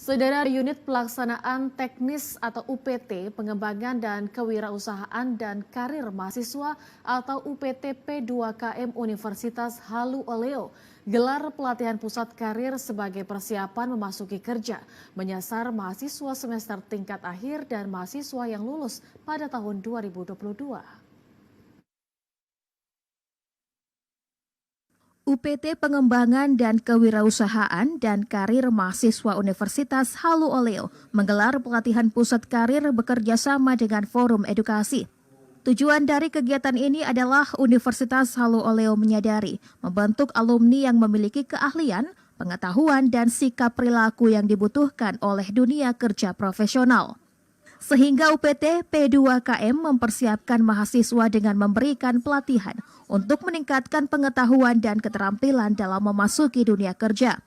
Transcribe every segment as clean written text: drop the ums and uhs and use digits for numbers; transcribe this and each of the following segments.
Saudara, Unit Pelaksanaan Teknis atau UPT Pengembangan dan Kewirausahaan dan Karir Mahasiswa atau UPT P2KM Universitas Halu Oleo gelar pelatihan pusat karir sebagai persiapan memasuki kerja, menyasar mahasiswa semester tingkat akhir dan mahasiswa yang lulus pada tahun 2022. UPT Pengembangan dan Kewirausahaan dan Karir Mahasiswa Universitas Halu Oleo menggelar pelatihan pusat karir bekerja sama dengan Forum Edukasi. Tujuan dari kegiatan ini adalah Universitas Halu Oleo menyadari membentuk alumni yang memiliki keahlian, pengetahuan, dan sikap perilaku yang dibutuhkan oleh dunia kerja profesional. Sehingga UPT P2KM mempersiapkan mahasiswa dengan memberikan pelatihan untuk meningkatkan pengetahuan dan keterampilan dalam memasuki dunia kerja.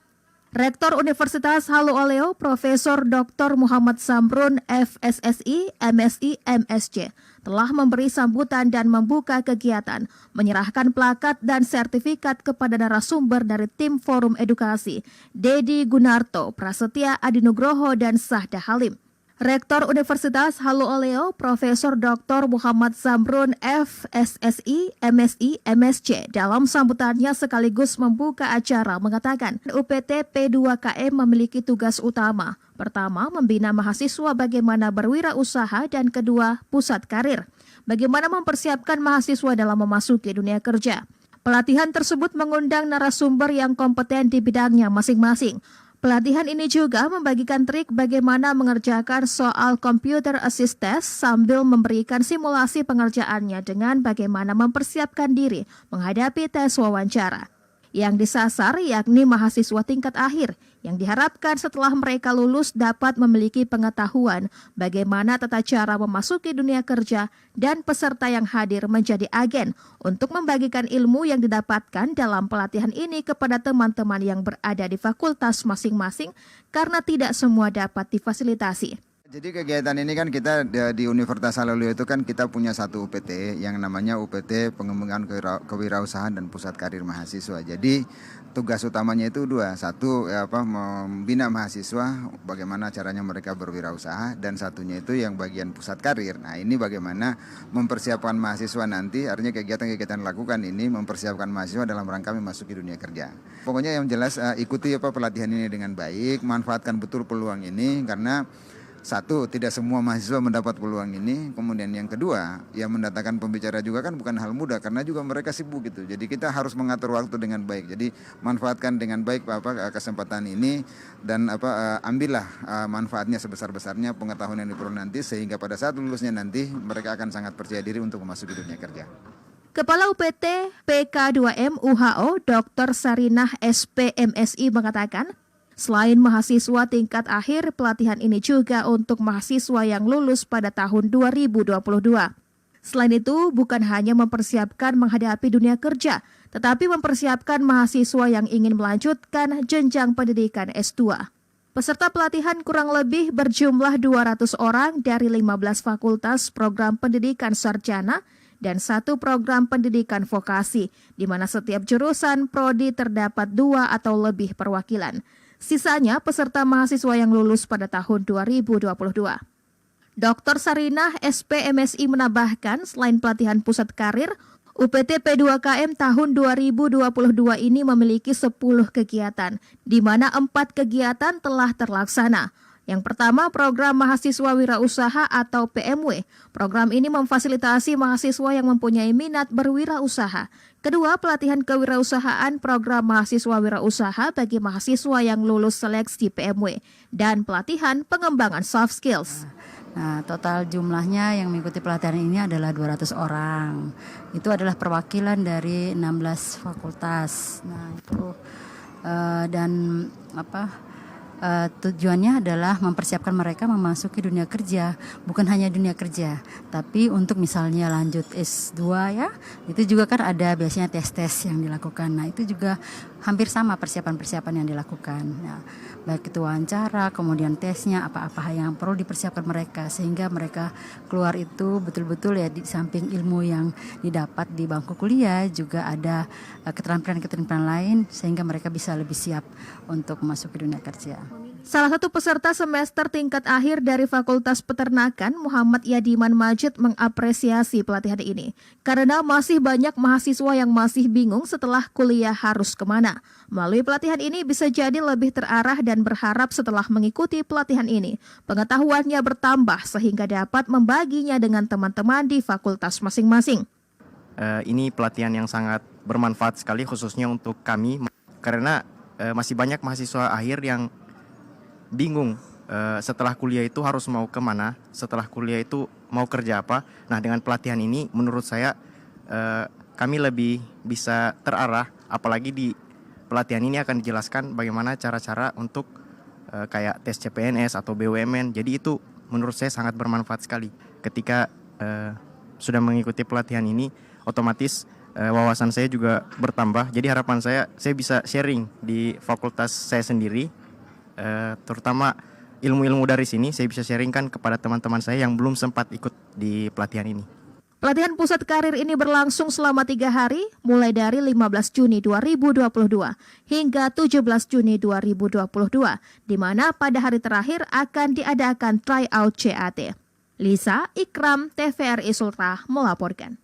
Rektor Universitas Halu Oleo, Profesor Dr. Muhammad Samrun, FSSI, MSI, MSc, telah memberi sambutan dan membuka kegiatan, menyerahkan plakat dan sertifikat kepada narasumber dari tim Forum Edukasi, Dedi Gunarto, Prasetya Adinugroho, dan Sahda Halim. Rektor Universitas Halu Oleo, Profesor Dr. Muhammad Samrun, FSSI, MSI, MSc, dalam sambutannya sekaligus membuka acara mengatakan UPT P2KM memiliki tugas utama. Pertama, membina mahasiswa bagaimana berwirausaha, dan kedua, pusat karir. Bagaimana mempersiapkan mahasiswa dalam memasuki dunia kerja. Pelatihan tersebut mengundang narasumber yang kompeten di bidangnya masing-masing. Pelatihan ini juga membagikan trik bagaimana mengerjakan soal computer assist test sambil memberikan simulasi pengerjaannya dengan bagaimana mempersiapkan diri menghadapi tes wawancara. Yang disasar yakni mahasiswa tingkat akhir yang diharapkan setelah mereka lulus dapat memiliki pengetahuan bagaimana tata cara memasuki dunia kerja dan peserta yang hadir menjadi agen untuk membagikan ilmu yang didapatkan dalam pelatihan ini kepada teman-teman yang berada di fakultas masing-masing karena tidak semua dapat difasilitasi. Jadi kegiatan ini kan kita di Universitas Halu Oleo itu kan kita punya satu UPT yang namanya UPT Pengembangan Kewirausahaan dan Pusat Karir Mahasiswa. Jadi tugas utamanya itu dua, satu membina mahasiswa bagaimana caranya mereka berwirausaha, dan satunya itu yang bagian pusat karir. Nah ini bagaimana mempersiapkan mahasiswa nanti, artinya kegiatan-kegiatan lakukan ini mempersiapkan mahasiswa dalam rangka memasuki dunia kerja. Pokoknya yang jelas ikuti pelatihan ini dengan baik, manfaatkan betul peluang ini karena satu, tidak semua mahasiswa mendapat peluang ini. Kemudian yang kedua, yang mendatangkan pembicara juga kan bukan hal mudah karena juga mereka sibuk gitu. Jadi kita harus mengatur waktu dengan baik. Jadi manfaatkan dengan baik kesempatan ini dan ambillah manfaatnya sebesar-besarnya pengetahuan yang diperoleh nanti sehingga pada saat lulusnya nanti mereka akan sangat percaya diri untuk memasuki dunia kerja. Kepala UPT PK2M UHO Dr. Sarinah SPMSI mengatakan, selain mahasiswa tingkat akhir, pelatihan ini juga untuk mahasiswa yang lulus pada tahun 2022. Selain itu, bukan hanya mempersiapkan menghadapi dunia kerja, tetapi mempersiapkan mahasiswa yang ingin melanjutkan jenjang pendidikan S2. Peserta pelatihan kurang lebih berjumlah 200 orang dari 15 fakultas program pendidikan sarjana dan 1 program pendidikan vokasi, di mana setiap jurusan prodi terdapat 2 atau lebih perwakilan. Sisanya peserta mahasiswa yang lulus pada tahun 2022. Dr. Sarinah SPMSI menambahkan, selain pelatihan pusat karir, UPT P2KM tahun 2022 ini memiliki 10 kegiatan, di mana 4 kegiatan telah terlaksana. Yang pertama, program mahasiswa wirausaha atau PMW. Program ini memfasilitasi mahasiswa yang mempunyai minat berwirausaha. Kedua, pelatihan kewirausahaan program mahasiswa wirausaha bagi mahasiswa yang lulus seleksi PMW. Dan pelatihan pengembangan soft skills. Nah, total jumlahnya yang mengikuti pelatihan ini adalah 200 orang. Itu adalah perwakilan dari 16 fakultas. Nah, itu tujuannya adalah mempersiapkan mereka memasuki dunia kerja, bukan hanya dunia kerja, tapi untuk misalnya lanjut S2 ya, itu juga kan ada biasanya tes-tes yang dilakukan. Nah itu juga hampir sama persiapan-persiapan yang dilakukan. Nah, baik itu wawancara, kemudian tesnya, apa-apa yang perlu dipersiapkan mereka sehingga mereka keluar itu betul-betul ya di samping ilmu yang didapat di bangku kuliah juga ada keterampilan-keterampilan lain sehingga mereka bisa lebih siap untuk memasuki dunia kerja. Salah satu peserta semester tingkat akhir dari Fakultas Peternakan, Muhammad Yadiman Majid, mengapresiasi pelatihan ini karena masih banyak mahasiswa yang masih bingung setelah kuliah harus kemana. Melalui pelatihan ini bisa jadi lebih terarah dan berharap setelah mengikuti pelatihan ini, pengetahuannya bertambah sehingga dapat membaginya dengan teman-teman di fakultas masing-masing. Ini pelatihan yang sangat bermanfaat sekali khususnya untuk kami karena masih banyak mahasiswa akhir yang bingung setelah kuliah itu harus mau kemana, setelah kuliah itu mau kerja apa. Nah, dengan pelatihan ini menurut saya kami lebih bisa terarah, apalagi di pelatihan ini akan dijelaskan bagaimana cara-cara untuk kayak tes CPNS atau BUMN. Jadi itu menurut saya sangat bermanfaat sekali. Ketika sudah mengikuti pelatihan ini, otomatis wawasan saya juga bertambah. Jadi harapan saya bisa sharing di fakultas saya sendiri, terutama ilmu-ilmu dari sini saya bisa sharingkan kepada teman-teman saya yang belum sempat ikut di pelatihan ini. Pelatihan pusat karir ini berlangsung selama 3 hari, mulai dari 15 Juni 2022 hingga 17 Juni 2022, di mana pada hari terakhir akan diadakan tryout CAT. Lisa Ikram, TVRI Sultra melaporkan.